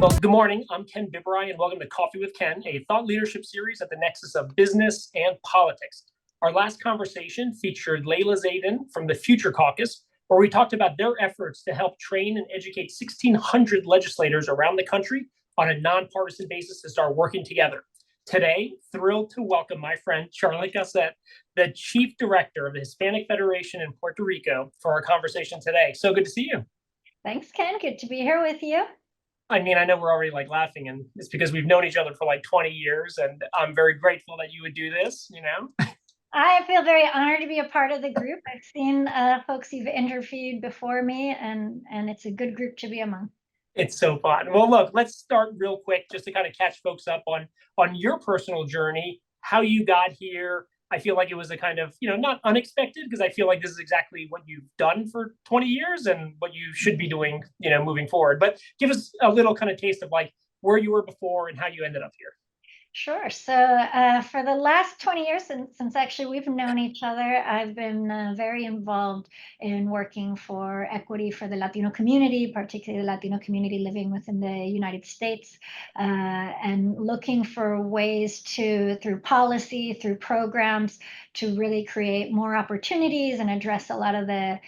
Well, good morning. I'm Ken Bibrai, and welcome to Coffee with Ken, a thought leadership series at the nexus of business and politics. Our last conversation featured Layla Zayden from the Future Caucus, where we talked about their efforts to help train and educate 1,600 legislators around the country on a nonpartisan basis to start working together. Today, thrilled to welcome my friend Charlotte Gossett, the Chief Director of the Hispanic Federation in Puerto Rico, for our conversation today. So good to see you. Thanks, Ken. Good to be here with you. I mean, I know we're already laughing, and it's because we've known each other for 20 years, and I'm very grateful that you would do this. I feel very honored to be a part of the group. I've seen folks you've interviewed before me, and it's a good group to be among. It's so fun. Well, look, let's start real quick just to kind of catch folks up on your personal journey, how you got here. I feel like it was a kind of, not unexpected, because I feel like this is exactly what you've done for 20 years and what you should be doing, moving forward. But give us a little kind of taste of where you were before and how you ended up here. Sure. So for the last 20 years, since actually we've known each other, I've been very involved in working for equity for the Latino community, particularly the Latino community living within the United States, and looking for ways through policy, through programs, to really create more opportunities and address a lot of the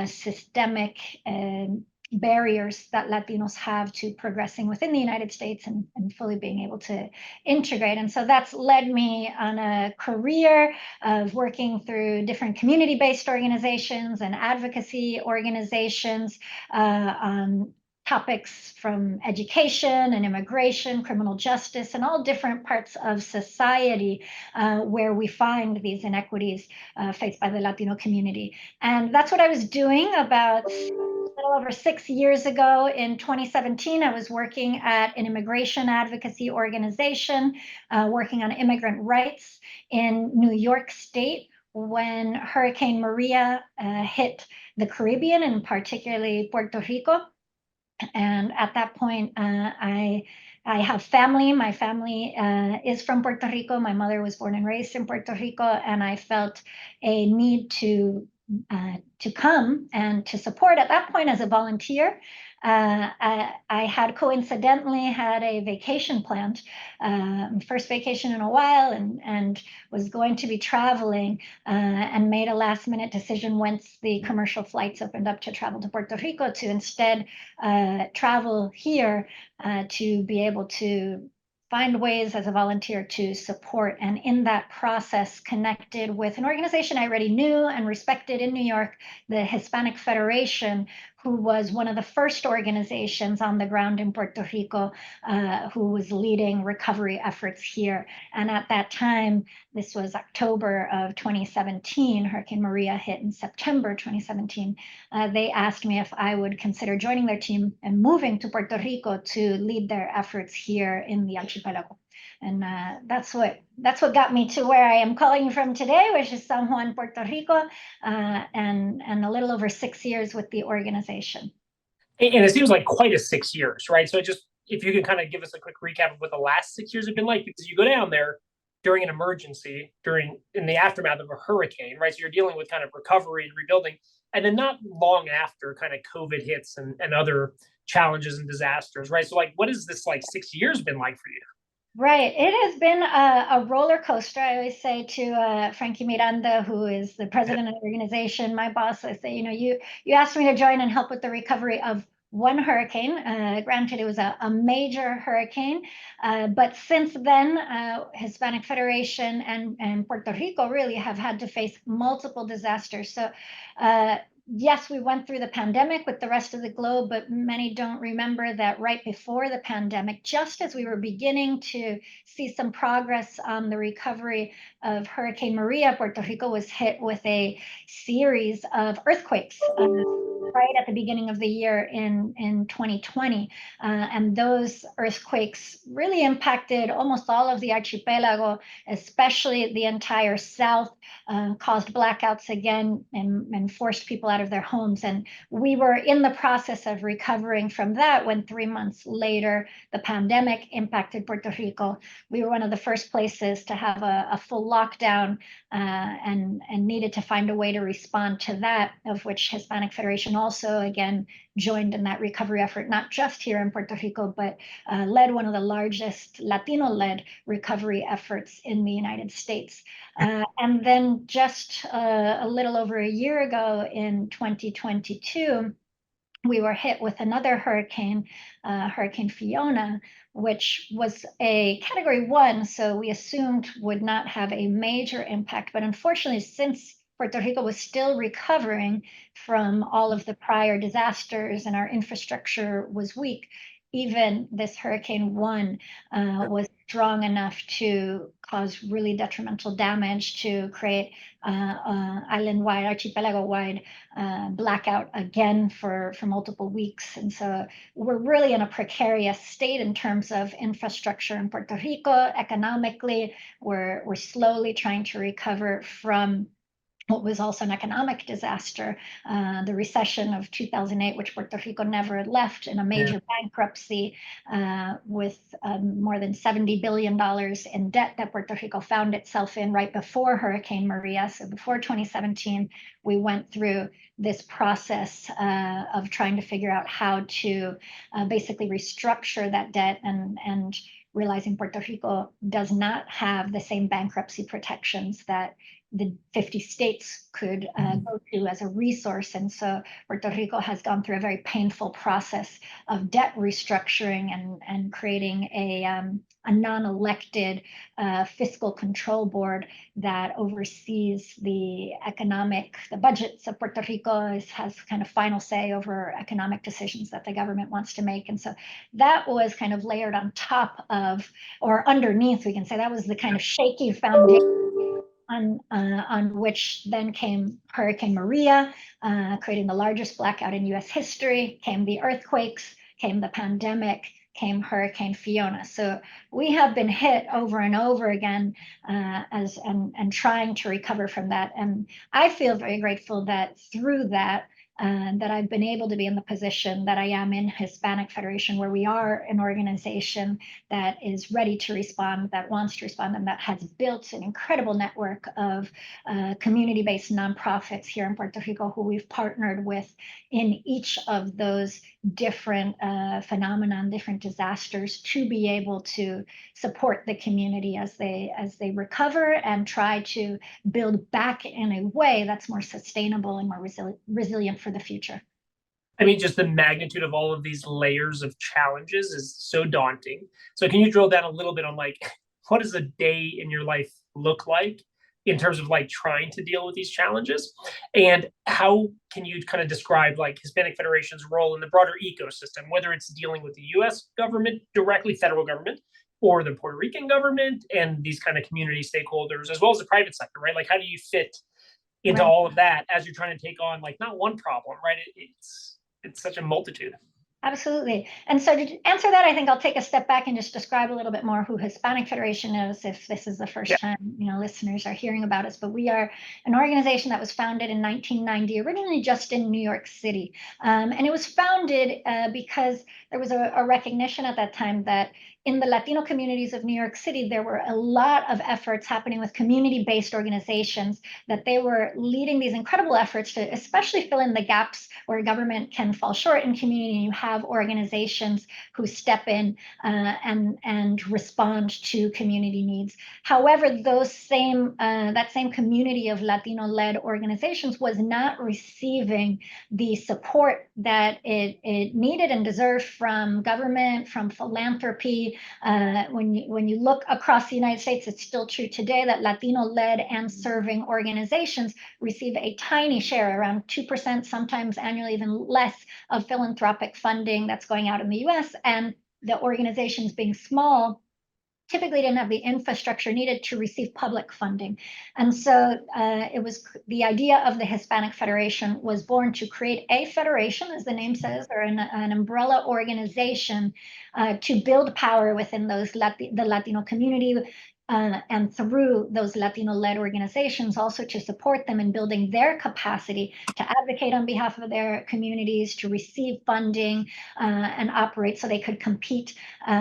systemic barriers that Latinos have to progressing within the United States and fully being able to integrate. And so that's led me on a career of working through different community-based organizations and advocacy organizations on topics from education and immigration, criminal justice, and all different parts of society where we find these inequities faced by the Latino community. And that's what I was doing about a little over 6 years ago. In 2017, I was working at an immigration advocacy organization, working on immigrant rights in New York State when Hurricane Maria hit the Caribbean, and particularly Puerto Rico. And at that point, I have family. My family is from Puerto Rico. My mother was born and raised in Puerto Rico, and I felt a need to come and to support at that point as a volunteer. I had coincidentally had a vacation planned, first vacation in a while, and was going to be traveling and made a last minute decision once the commercial flights opened up to travel to Puerto Rico to instead travel here to be able to find ways as a volunteer to support, and in that process connected with an organization I already knew and respected in New York, the Hispanic Federation, who was one of the first organizations on the ground in Puerto Rico who was leading recovery efforts here. And at that time, this was October of 2017, Hurricane Maria hit in September 2017, they asked me if I would consider joining their team and moving to Puerto Rico to lead their efforts here in the archipelago. And that's what got me to where I am calling you from today, which is San Juan, Puerto Rico, and a little over 6 years with the organization. And it seems like quite a 6 years, right? So if you can kind of give us a quick recap of what the last 6 years have been like, because you go down there during an emergency, in the aftermath of a hurricane, right? So you're dealing with kind of recovery and rebuilding, and then not long after kind of COVID hits and other challenges and disasters, right? So what has this 6 years been like for you? Right. It has been a roller coaster. I always say to Frankie Miranda, who is the president of the organization, my boss, I say, you asked me to join and help with the recovery of one hurricane. Granted, it was a major hurricane, but since then, Hispanic Federation and Puerto Rico really have had to face multiple disasters. So yes, we went through the pandemic with the rest of the globe, but many don't remember that right before the pandemic, just as we were beginning to see some progress on the recovery of Hurricane Maria, Puerto Rico was hit with a series of earthquakes right at the beginning of the year in 2020. And those earthquakes really impacted almost all of the archipelago, especially the entire south, caused blackouts again and forced people out of their homes. And we were in the process of recovering from that when 3 months later, the pandemic impacted Puerto Rico. We were one of the first places to have a full lockdown and needed to find a way to respond to that, of which Hispanic Federation also, again, joined in that recovery effort, not just here in Puerto Rico, but led one of the largest Latino-led recovery efforts in the United States. And then just a little over a year ago in 2022, we were hit with another hurricane, Hurricane Fiona, which was a Category 1, so we assumed would not have a major impact. But unfortunately, since Puerto Rico was still recovering from all of the prior disasters and our infrastructure was weak, even this Hurricane 1 was strong enough to cause really detrimental damage, to create island-wide, archipelago-wide blackout again for multiple weeks. And so we're really in a precarious state in terms of infrastructure in Puerto Rico. Economically, we're slowly trying to recover from what was also an economic disaster, the recession of 2008, which Puerto Rico never left, in a major bankruptcy with more than $70 billion in debt that Puerto Rico found itself in right before Hurricane Maria. So before 2017, we went through this process of trying to figure out how to basically restructure that debt and realizing Puerto Rico does not have the same bankruptcy protections that the 50 states could go to as a resource. And so Puerto Rico has gone through a very painful process of debt restructuring and creating a non-elected fiscal control board that oversees the budgets of Puerto Rico, has kind of final say over economic decisions that the government wants to make. And so that was kind of layered on top of, or underneath, we can say, that was the kind of shaky foundation on which then came Hurricane Maria, creating the largest blackout in US history, came the earthquakes, came the pandemic, came Hurricane Fiona. So we have been hit over and over again and trying to recover from that. And I feel very grateful that through that, that I've been able to be in the position that I am in Hispanic Federation, where we are an organization that is ready to respond, that wants to respond, and that has built an incredible network of community-based nonprofits here in Puerto Rico who we've partnered with in each of those different phenomena, different disasters, to be able to support the community as they recover and try to build back in a way that's more sustainable and more resilient for the future. I mean, just the magnitude of all of these layers of challenges is so daunting. So can you drill down a little bit on like, what does a day in your life look like in terms of like trying to deal with these challenges? And how can you kind of describe like Hispanic Federation's role in the broader ecosystem, whether it's dealing with the US government directly, federal government, or the Puerto Rican government and these kind of community stakeholders, as well as the private sector, right? Like, how do you fit into all of that as you're trying to take on like not one problem, right? It's such a multitude. Absolutely. And so to answer that, I think I'll take a step back and just describe a little bit more who Hispanic Federation is, if this is the first time, listeners are hearing about us. But we are an organization that was founded in 1990, originally just in New York City. And it was founded because there was a recognition at that time that in the Latino communities of New York City, there were a lot of efforts happening with community-based organizations, that they were leading these incredible efforts to especially fill in the gaps where government can fall short in community. And you have organizations who step in and respond to community needs. However, that same community of Latino-led organizations was not receiving the support that it needed and deserved from government, from philanthropy. When you look across the United States, it's still true today that Latino-led and serving organizations receive a tiny share, around 2%, sometimes annually even less, of philanthropic funding that's going out in the US. And the organizations being small typically didn't have the infrastructure needed to receive public funding. And so it was the idea of the Hispanic Federation was born to create a federation, as the name says, or an umbrella organization to build power within the Latino community, and through those Latino-led organizations, also to support them in building their capacity to advocate on behalf of their communities, to receive funding, and operate so they could compete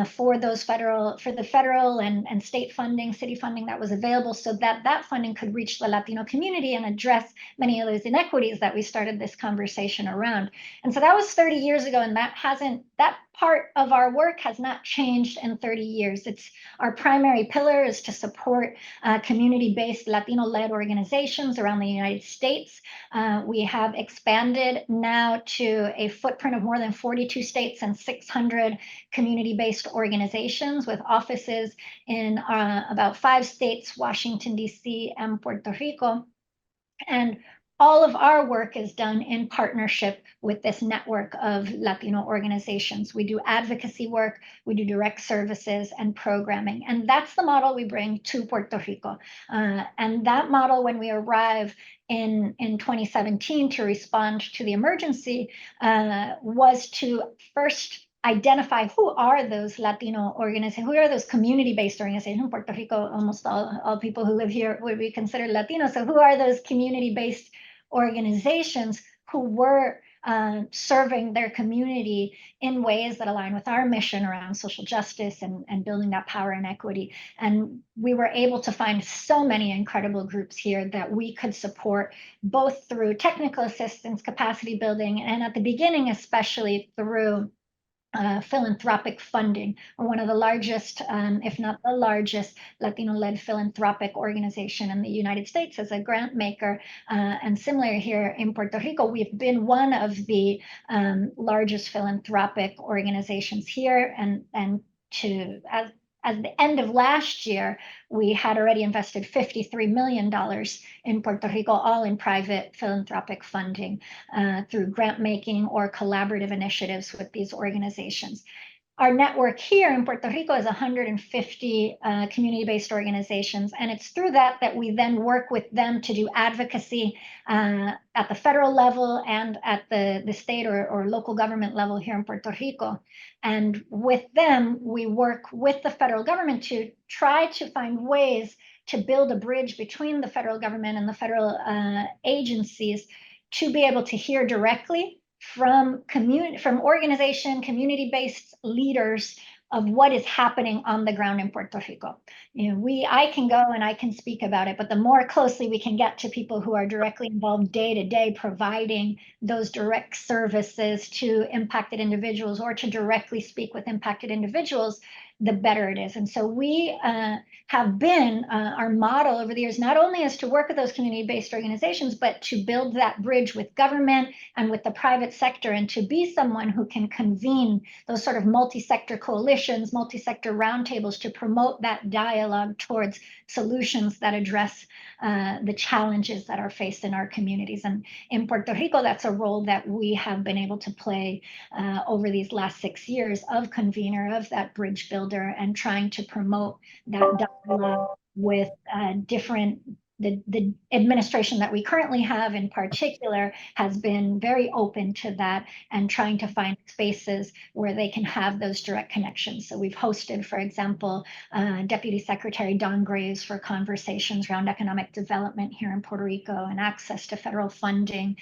for the federal and state funding, city funding that was available, so that that funding could reach the Latino community and address many of those inequities that we started this conversation around. And so that was 30 years ago, and that part of our work has not changed in 30 years. It's our primary pillar is to support community-based Latino-led organizations around the United States. We have expanded now to a footprint of more than 42 states and 600 community-based organizations with offices in about 5 states, Washington, D.C., and Puerto Rico. And all of our work is done in partnership with this network of Latino organizations. We do advocacy work, we do direct services and programming. And that's the model we bring to Puerto Rico. And that model, when we arrive in 2017 to respond to the emergency, was to first identify who are those Latino organizations, who are those community-based organizations. In Puerto Rico, almost all people who live here would be considered Latino. So who are those community-based organizations who were serving their community in ways that align with our mission around social justice and building that power and equity. And we were able to find so many incredible groups here that we could support, both through technical assistance, capacity building, and at the beginning, especially through philanthropic funding. We're one of the largest, if not the largest, Latino-led philanthropic organization in the United States as a grant maker. And similar here in Puerto Rico, we've been one of the largest philanthropic organizations here. And at the end of last year, we had already invested $53 million in Puerto Rico, all in private philanthropic funding through grant making or collaborative initiatives with these organizations. Our network here in Puerto Rico is 150 community-based organizations, and it's through that we then work with them to do advocacy at the federal level and at the state or local government level here in Puerto Rico. And with them, we work with the federal government to try to find ways to build a bridge between the federal government and the federal agencies to be able to hear directly from community-based leaders of what is happening on the ground in Puerto Rico. I can go and I can speak about it, but the more closely we can get to people who are directly involved day to day, providing those direct services to impacted individuals or to directly speak with impacted individuals, the better it is. And so we have been, our model over the years, not only is to work with those community-based organizations, but to build that bridge with government and with the private sector, and to be someone who can convene those sort of multi-sector coalitions, multi-sector roundtables to promote that dialogue towards solutions that address the challenges that are faced in our communities. And in Puerto Rico, that's a role that we have been able to play over these last 6 years of convener, of that bridge builder, and trying to promote that dialogue with the administration that we currently have in particular has been very open to that and trying to find spaces where they can have those direct connections. So we've hosted, for example, Deputy Secretary Don Graves for conversations around economic development here in Puerto Rico and access to federal funding.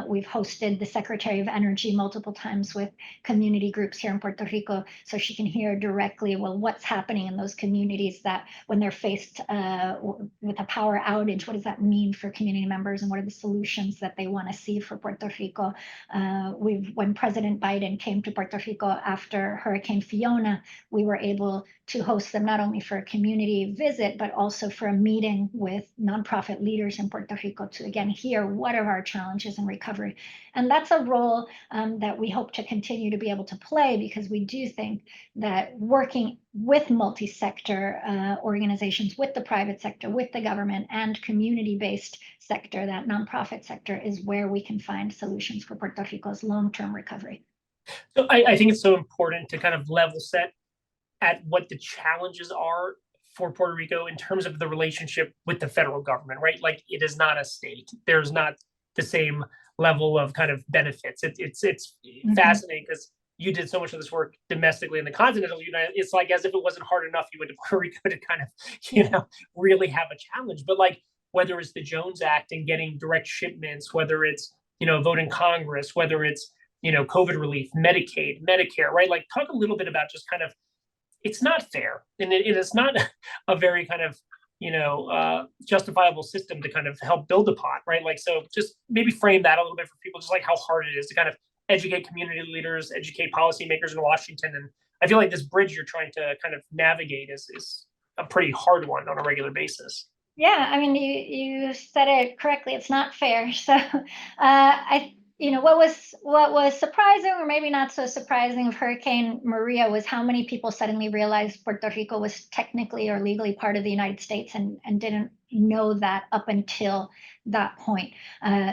We've hosted the Secretary of Energy multiple times with community groups here in Puerto Rico so she can hear directly, well, what's happening in those communities that when they're faced with a power outage, what does that mean for community members and what are the solutions that they want to see for Puerto Rico? When President Biden came to Puerto Rico after Hurricane Fiona, we were able to host them not only for a community visit, but also for a meeting with nonprofit leaders in Puerto Rico to, again, hear what are our challenges in recovery. And that's a role that we hope to continue to be able to play, because we do think that working with multi-sector organizations, with the private sector, with the government and community-based sector, that nonprofit sector, is where we can find solutions for Puerto Rico's long-term recovery. So I think it's so important to kind of level set at what the challenges are for Puerto Rico in terms of the relationship with the federal government, right? Like, it is not a state. There's not the same level of kind of benefits. It's fascinating because you did so much of this work domestically in the continental United. It's like as if it wasn't hard enough, you went to Puerto Rico to kind of, really have a challenge. But like whether it's the Jones Act and getting direct shipments, whether it's vote in Congress, whether it's COVID relief, Medicaid, Medicare, right? Like talk a little bit about just kind of it's not fair, and it is not a very kind of justifiable system to kind of help build upon, right? Like so, just maybe frame that a little bit for people, just like how hard it is to kind of educate community leaders, educate policymakers in Washington, and I feel like this bridge you're trying to kind of navigate is a pretty hard one on a regular basis. Yeah, I mean, you said it correctly. It's not fair. So, what was surprising, or maybe not so surprising, of Hurricane Maria was how many people suddenly realized Puerto Rico was technically or legally part of the United States and didn't know that up until that point.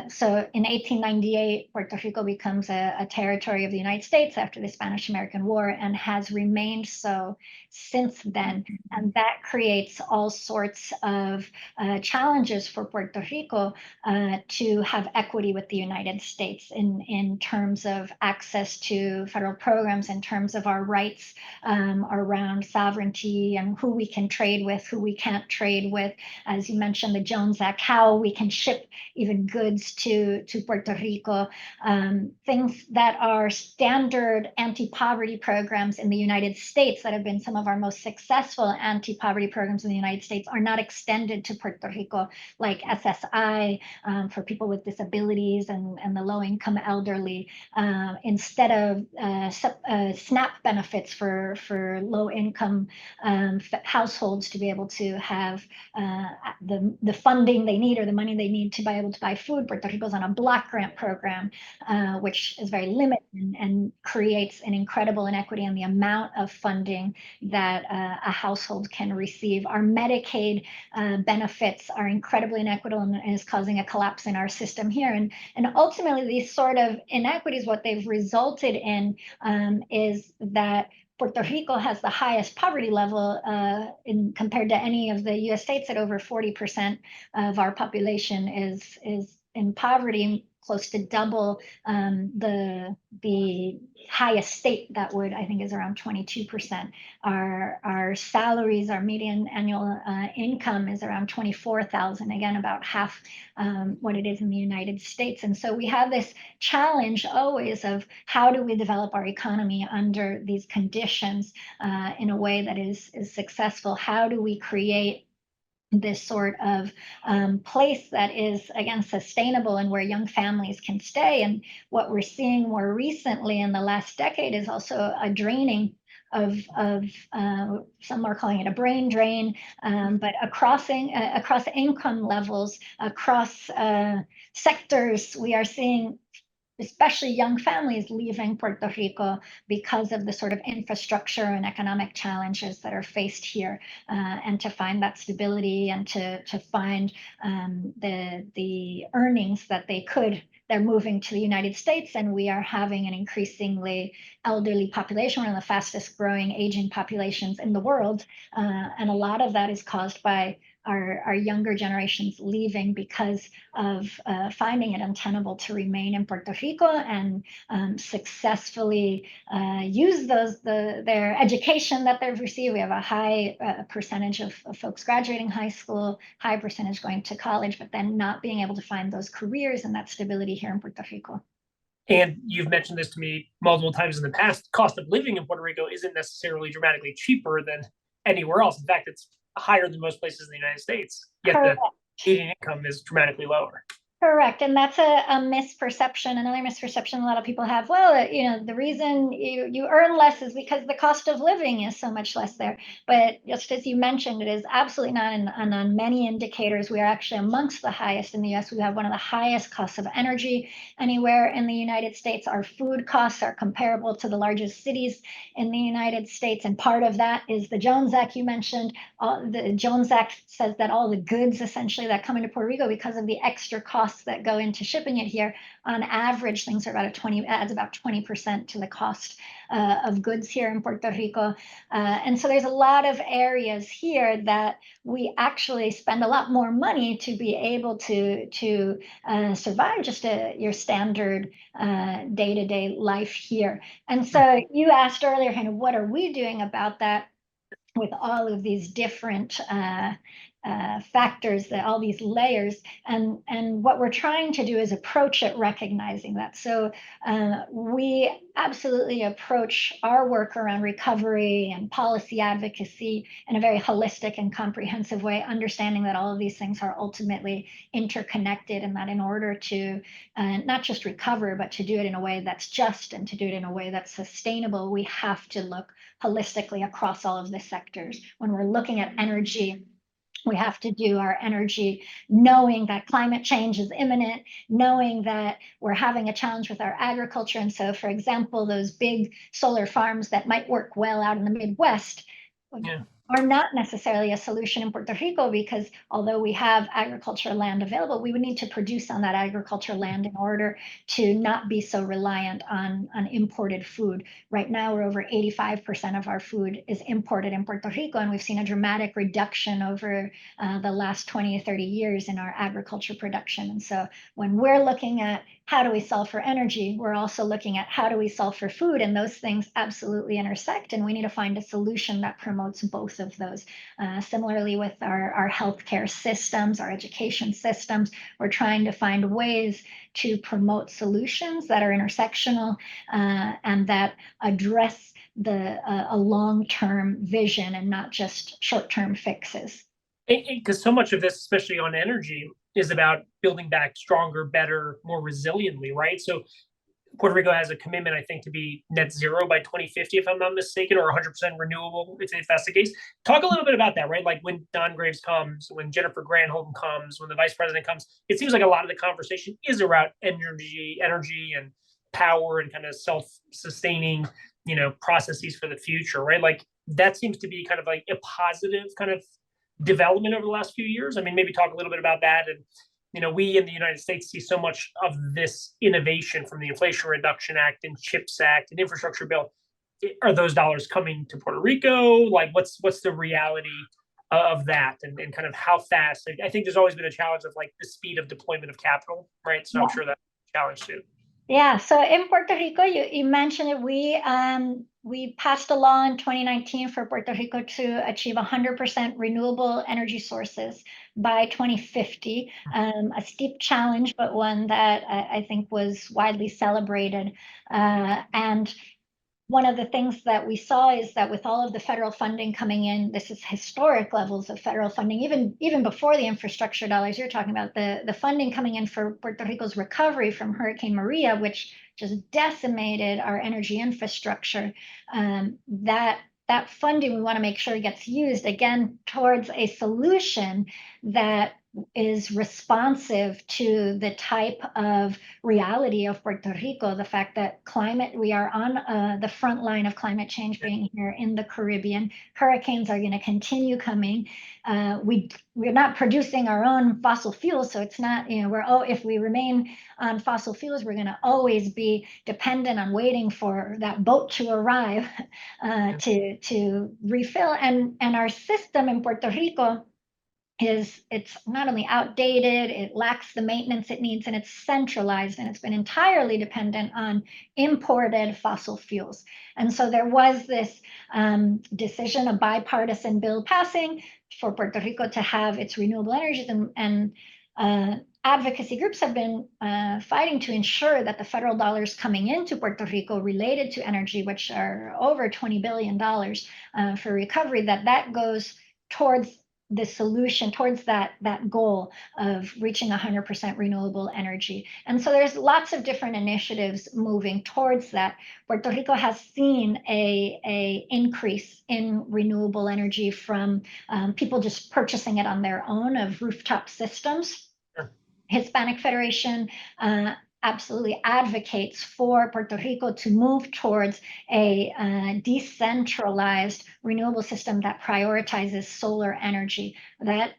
So in 1898, Puerto Rico becomes a territory of the United States after the Spanish-American War and has remained so since then. And that creates all sorts of challenges for Puerto Rico to have equity with the United States in terms of access to federal programs, in terms of our rights around sovereignty and who we can trade with, who we can't trade with. As you mentioned, the Jones Act, how we can ship even goods to Puerto Rico, things that are standard anti-poverty programs in the United States that have been some of our most successful anti-poverty programs in the United States are not extended to Puerto Rico, like SSI for people with disabilities and the low-income elderly, instead of SNAP benefits for low-income households to be able to have the funding they need or the money they need to be able to buy food. Puerto Rico's on a block grant program, which is very limited and creates an incredible inequity in the amount of funding that a household can receive. Our Medicaid benefits are incredibly inequitable and is causing a collapse in our system here. And ultimately, these sort of inequities, what they've resulted in is that Puerto Rico has the highest poverty level compared to any of the U.S. states. At over 40% of our population is in poverty, close to double the highest state that would, I think, is around 22%. Our salaries, our median annual income is around 24,000. Again, about half what it is in the United States. And so we have this challenge always of how do we develop our economy under these conditions in a way that is successful? How do we create this sort of place that is, again, sustainable and where young families can stay? And what we're seeing more recently in the last decade is also a draining of some are calling it a brain drain, but across income levels, across sectors, we are seeing especially young families leaving Puerto Rico because of the sort of infrastructure and economic challenges that are faced here, and to find that stability and to find the earnings that they're moving to the United States, and we are having an increasingly elderly population, one of the fastest growing aging populations in the world, and a lot of that is caused by our younger generations leaving because of finding it untenable to remain in Puerto Rico and successfully use their education that they've received. We have a high percentage of folks graduating high school, high percentage going to college, but then not being able to find those careers and that stability here in Puerto Rico. And you've mentioned this to me multiple times in the past. Cost of living in Puerto Rico isn't necessarily dramatically cheaper than anywhere else. In fact, it's higher than most places in the United States, yet Correct. the median income is dramatically lower. Correct. And that's a misperception. Another misperception a lot of people have, well, the reason you earn less is because the cost of living is so much less there. But just as you mentioned, it is absolutely not. And on many indicators, we are actually amongst the highest in the US. We have one of the highest costs of energy anywhere in the United States. Our food costs are comparable to the largest cities in the United States. And part of that is the Jones Act you mentioned. The Jones Act says that all the goods essentially that come into Puerto Rico, because of the extra cost costs that go into shipping it here, on average, things are adds about 20% to the cost of goods here in Puerto Rico. And so there's a lot of areas here that we actually spend a lot more money to be able to survive just your standard day-to-day life here. And so you asked earlier, kind of, what are we doing about that with all of these different factors, all these layers, and what we're trying to do is approach it recognizing that. So we absolutely approach our work around recovery and policy advocacy in a very holistic and comprehensive way, understanding that all of these things are ultimately interconnected, and that in order to not just recover, but to do it in a way that's just and to do it in a way that's sustainable, we have to look holistically across all of the sectors. When we're looking at energy, we have to do our energy knowing that climate change is imminent, knowing that we're having a challenge with our agriculture. And so, for example, those big solar farms that might work well out in the Midwest are not necessarily a solution in Puerto Rico, because although we have agricultural land available, we would need to produce on that agricultural land in order to not be so reliant on imported food. Right now, we're over 85% of our food is imported in Puerto Rico, and we've seen a dramatic reduction over the last 20 to 30 years in our agriculture production. And so when we're looking at how do we solve for energy, we're also looking at how do we solve for food, and those things absolutely intersect, and we need to find a solution that promotes both of those. Similarly with our healthcare systems, our education systems, we're trying to find ways to promote solutions that are intersectional and that address a long-term vision and not just short-term fixes. Because so much of this, especially on energy, is about building back stronger, better, more resiliently, right? So Puerto Rico has a commitment, I think, to be net zero by 2050, if I'm not mistaken, or 100% renewable, if that's the case. Talk a little bit about that, right? Like when Don Graves comes, when Jennifer Granholm comes, when the vice president comes, it seems like a lot of the conversation is around energy and power and kind of self-sustaining, processes for the future, right? Like that seems to be kind of like a positive kind of development over the last few years. I mean, maybe talk a little bit about that. And we in the United States see so much of this innovation from the Inflation Reduction Act and CHIPS Act and infrastructure bill. Are those dollars coming to Puerto Rico? Like, what's the reality of that, and kind of how fast? I think there's always been a challenge of like the speed of deployment of capital, right? So I'm sure that's a challenge too. Yeah, so in Puerto Rico, you mentioned it. We passed a law in 2019 for Puerto Rico to achieve 100% renewable energy sources by 2050. A steep challenge, but one that I think was widely celebrated. And one of the things that we saw is that with all of the federal funding coming in, this is historic levels of federal funding, even before the infrastructure dollars you're talking about, the funding coming in for Puerto Rico's recovery from Hurricane Maria, which just decimated our energy infrastructure. That funding, we want to make sure gets used again towards a solution that is responsive to the type of reality of Puerto Rico, the fact that we are on the front line of climate change being here in the Caribbean. Hurricanes are going to continue coming. We're not producing our own fossil fuels, so it's not, if we remain on fossil fuels, we're going to always be dependent on waiting for that boat to arrive to refill. And our system in Puerto Rico it's not only outdated, it lacks the maintenance it needs, and it's centralized, and it's been entirely dependent on imported fossil fuels. And so there was this decision, a bipartisan bill passing for Puerto Rico to have its renewable energies, and advocacy groups have been fighting to ensure that the federal dollars coming into Puerto Rico related to energy, which are over $20 billion for recovery, that goes towards the solution, towards that goal of reaching 100% renewable energy. And so there's lots of different initiatives moving towards that. Puerto Rico has seen a increase in renewable energy from people just purchasing it on their own, of rooftop systems. Sure. Hispanic Federation absolutely advocates for Puerto Rico to move towards a decentralized renewable system that prioritizes solar energy. That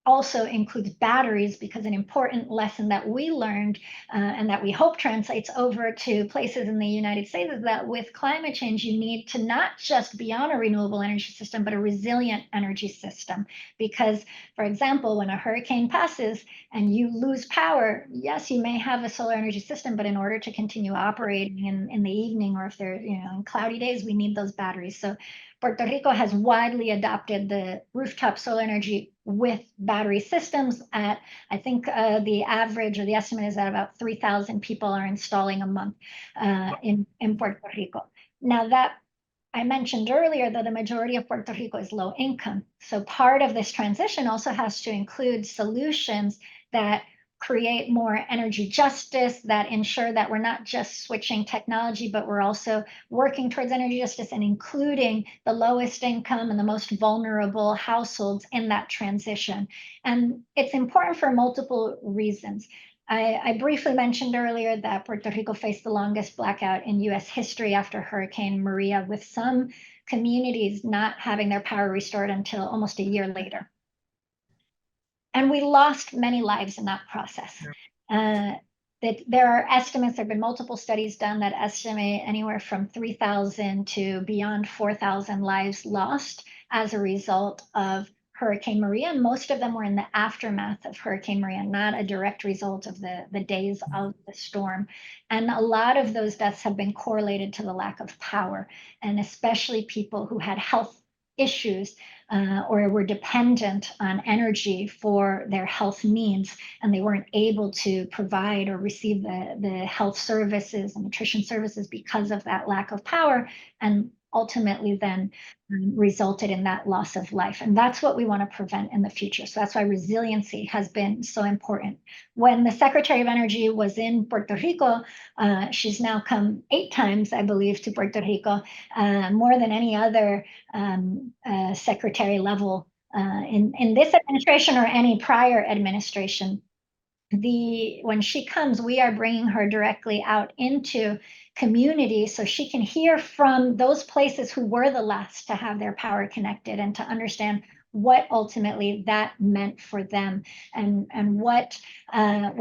also includes batteries, because an important lesson that we learned and that we hope translates over to places in the United States is that with climate change, you need to not just be on a renewable energy system, but a resilient energy system. Because, for example, when a hurricane passes and you lose power, yes, you may have a solar energy system, but in order to continue operating in the evening, or if they're, in cloudy days, we need those batteries. So Puerto Rico has widely adopted the rooftop solar energy with battery systems. At, I think the average or the estimate is that about 3,000 people are installing a month in Puerto Rico. Now, that I mentioned earlier that the majority of Puerto Rico is low income. So part of this transition also has to include solutions that create more energy justice, that ensure that we're not just switching technology, but we're also working towards energy justice and including the lowest income and the most vulnerable households in that transition. And it's important for multiple reasons. I briefly mentioned earlier that Puerto Rico faced the longest blackout in US history after Hurricane Maria, with some communities not having their power restored until almost a year later. And we lost many lives in that process. That there are estimates, there have been multiple studies done that estimate anywhere from 3,000 to beyond 4,000 lives lost as a result of Hurricane Maria. And most of them were in the aftermath of Hurricane Maria, not a direct result of the days of the storm. And a lot of those deaths have been correlated to the lack of power, and especially people who had health issues or were dependent on energy for their health needs, and they weren't able to provide or receive the health services and nutrition services because of that lack of power, and ultimately then resulted in that loss of life. And that's what we want to prevent in the future. So that's why resiliency has been so important. When the Secretary of Energy was in Puerto Rico, she's now come 8 times, I believe, to Puerto Rico, more than any other secretary level in this administration or any prior administration. When she comes, we are bringing her directly out into community so she can hear from those places who were the last to have their power connected, and to understand what ultimately that meant for them, and what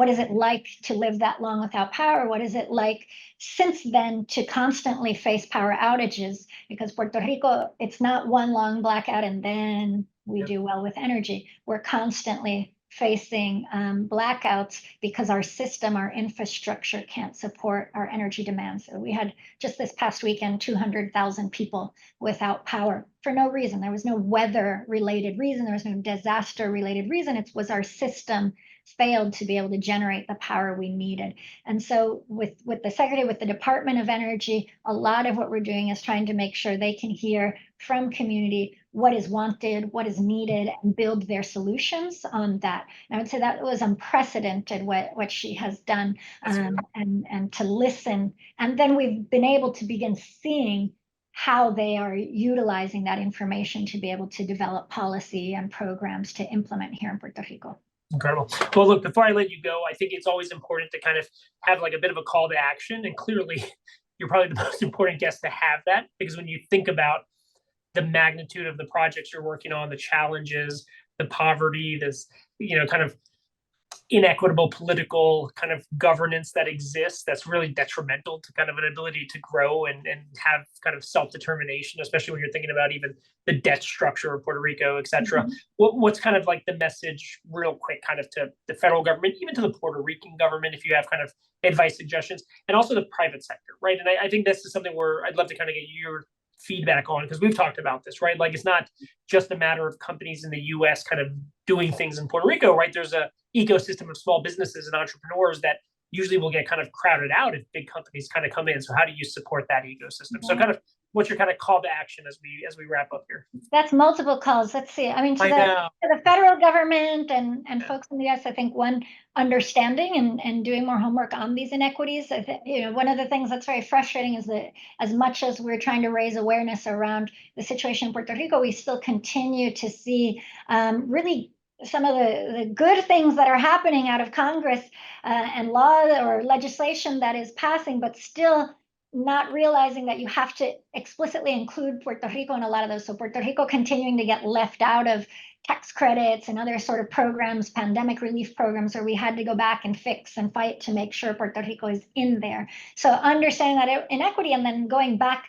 is it like to live that long without power? What is it like since then to constantly face power outages? Because Puerto Rico, it's not one long blackout and then we do well with energy. We're constantly facing blackouts because our system, our infrastructure can't support our energy demands. So we had just this past weekend 200,000 people without power for no reason. There was no weather-related reason. There was no disaster-related reason. It was our system failed to be able to generate the power we needed. And so with the Secretary, with the Department of Energy, a lot of what we're doing is trying to make sure they can hear from community what is wanted, what is needed, and build their solutions on that. And I would say that was unprecedented what she has done, and to listen. And then we've been able to begin seeing how they are utilizing that information to be able to develop policy and programs to implement here in Puerto Rico. Incredible. Well, look, before I let you go, I think it's always important to kind of have like a bit of a call to action. And clearly, you're probably the most important guest to have that, because when you think about the magnitude of the projects you're working on, the challenges, the poverty, this, kind of inequitable political kind of governance that exists, that's really detrimental to kind of an ability to grow and have kind of self-determination, especially when you're thinking about even the debt structure of Puerto Rico, et cetera. Mm-hmm. What's kind of like the message real quick kind of to the federal government, even to the Puerto Rican government, if you have kind of advice, suggestions, and also the private sector, right? And I think this is something where I'd love to kind of get your feedback on, because we've talked about this, right? Like, it's not just a matter of companies in the US kind of doing things in Puerto Rico, right? There's a ecosystem of small businesses and entrepreneurs that usually will get kind of crowded out if big companies kind of come in. So how do you support that ecosystem? So kind of what's your kind of call to action as we wrap up here? That's multiple calls. Let's see. I mean, to the federal government and folks in the US, I think one, understanding and doing more homework on these inequities. I think, one of the things that's very frustrating is that as much as we're trying to raise awareness around the situation in Puerto Rico, we still continue to see really some of the good things that are happening out of Congress and law or legislation that is passing, but still not realizing that you have to explicitly include Puerto Rico in a lot of those. So Puerto Rico continuing to get left out of tax credits and other sort of programs, pandemic relief programs, where we had to go back and fix and fight to make sure Puerto Rico is in there. So understanding that inequity and then going back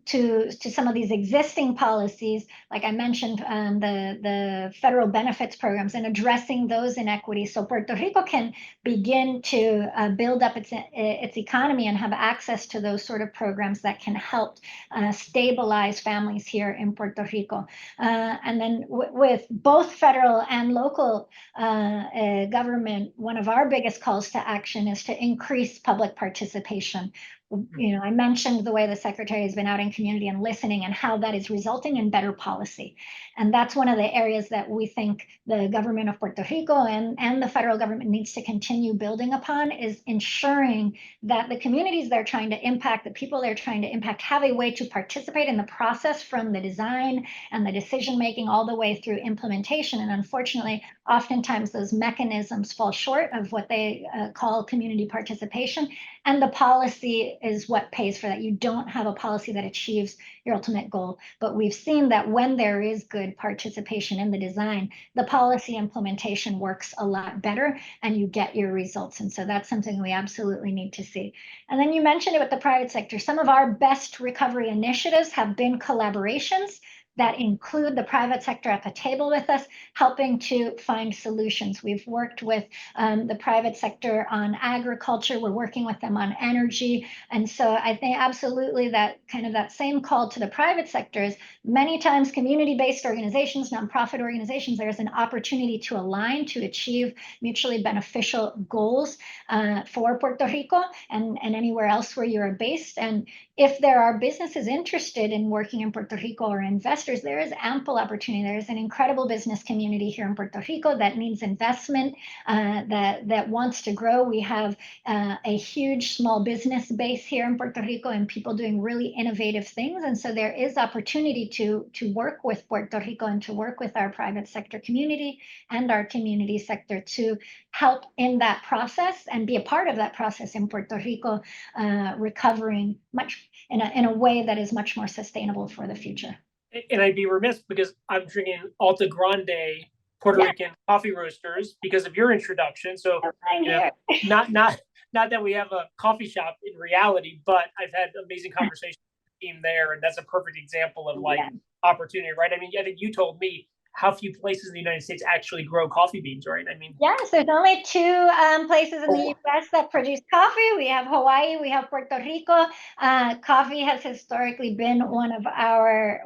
to some of these existing policies, like I mentioned, the federal benefits programs, and addressing those inequities so Puerto Rico can begin to build up its economy and have access to those sort of programs that can help stabilize families here in Puerto Rico. And then with both federal and local government, one of our biggest calls to action is to increase public participation. I mentioned the way the secretary has been out in community and listening, and how that is resulting in better policy. And that's one of the areas that we think the government of Puerto Rico and the federal government needs to continue building upon, is ensuring that the communities they're trying to impact, the people they're trying to impact, have a way to participate in the process, from the design and the decision making all the way through implementation. And unfortunately, oftentimes those mechanisms fall short of what they call community participation, and the policy is what pays for that. You don't have a policy that achieves your ultimate goal. But we've seen that when there is good participation in the design, the policy implementation works a lot better and you get your results. And so that's something we absolutely need to see. And then you mentioned it with the private sector. Some of our best recovery initiatives have been collaborations that include the private sector at the table with us, helping to find solutions. We've worked with the private sector on agriculture. We're working with them on energy. And so I think absolutely that kind of that same call to the private sector is, many times community-based organizations, nonprofit organizations, there's an opportunity to align to achieve mutually beneficial goals for Puerto Rico and anywhere else where you're based. And if there are businesses interested in working in Puerto Rico, or investors, there is ample opportunity. There is an incredible business community here in Puerto Rico that needs investment, that wants to grow. We have a huge small business base here in Puerto Rico, and people doing really innovative things. And so there is opportunity to work with Puerto Rico and to work with our private sector community and our community sector to help in that process and be a part of that process in Puerto Rico, recovering much in a way that is much more sustainable for the future. And I'd be remiss, because I'm drinking Alta Grande Puerto Rican coffee roasters because of your introduction. So not that we have a coffee shop in reality, but I've had amazing conversations with the team there, and that's a perfect example of opportunity, right? I mean, I think you told me how few places in the United States actually grow coffee beans, right? I mean, yes, there's only two places in the U.S. that produce coffee. We have Hawaii, we have Puerto Rico. Coffee has historically been one of our,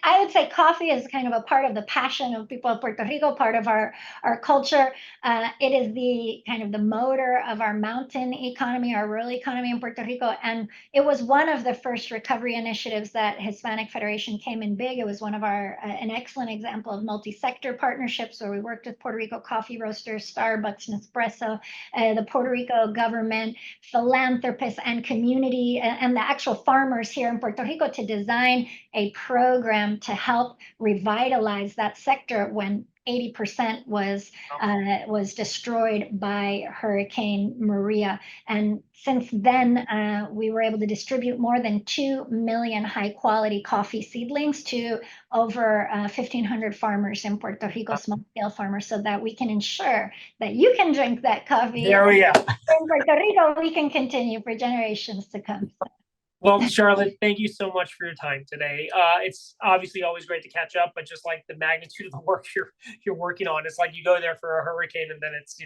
I would say coffee is kind of a part of the passion of people of Puerto Rico, part of our culture. It is the kind of the motor of our mountain economy, our rural economy in Puerto Rico. And it was one of the first recovery initiatives that Hispanic Federation came in big. It was one of our, an excellent example of multi-sector partnerships where we worked with Puerto Rico coffee roasters, Starbucks, Nespresso, the Puerto Rico government, philanthropists, and community, and the actual farmers here in Puerto Rico to design a program to help revitalize that sector when 80% was destroyed by Hurricane Maria. And since then, we were able to distribute more than 2 million high-quality coffee seedlings to over 1,500 farmers in Puerto Rico, small-scale farmers, so that we can ensure that you can drink that coffee. There we go. In Puerto Rico, we can continue for generations to come. Well, Charlotte, thank you so much for your time today. It's obviously always great to catch up, but just like the magnitude of the work you're working on, it's like you go there for a hurricane and then it's,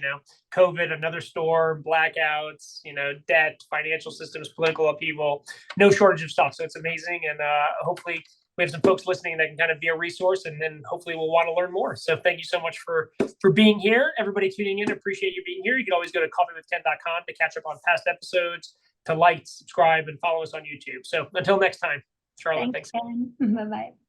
COVID, another storm, blackouts, debt, financial systems, political upheaval, no shortage of stuff. So it's amazing. And hopefully we have some folks listening that can kind of be a resource, and then hopefully we'll want to learn more. So thank you so much for being here. Everybody tuning in, appreciate you being here. You can always go to coffeewithken.com to catch up on past episodes, to like, subscribe, and follow us on YouTube. So until next time, Charlotte, thanks. Bye-bye.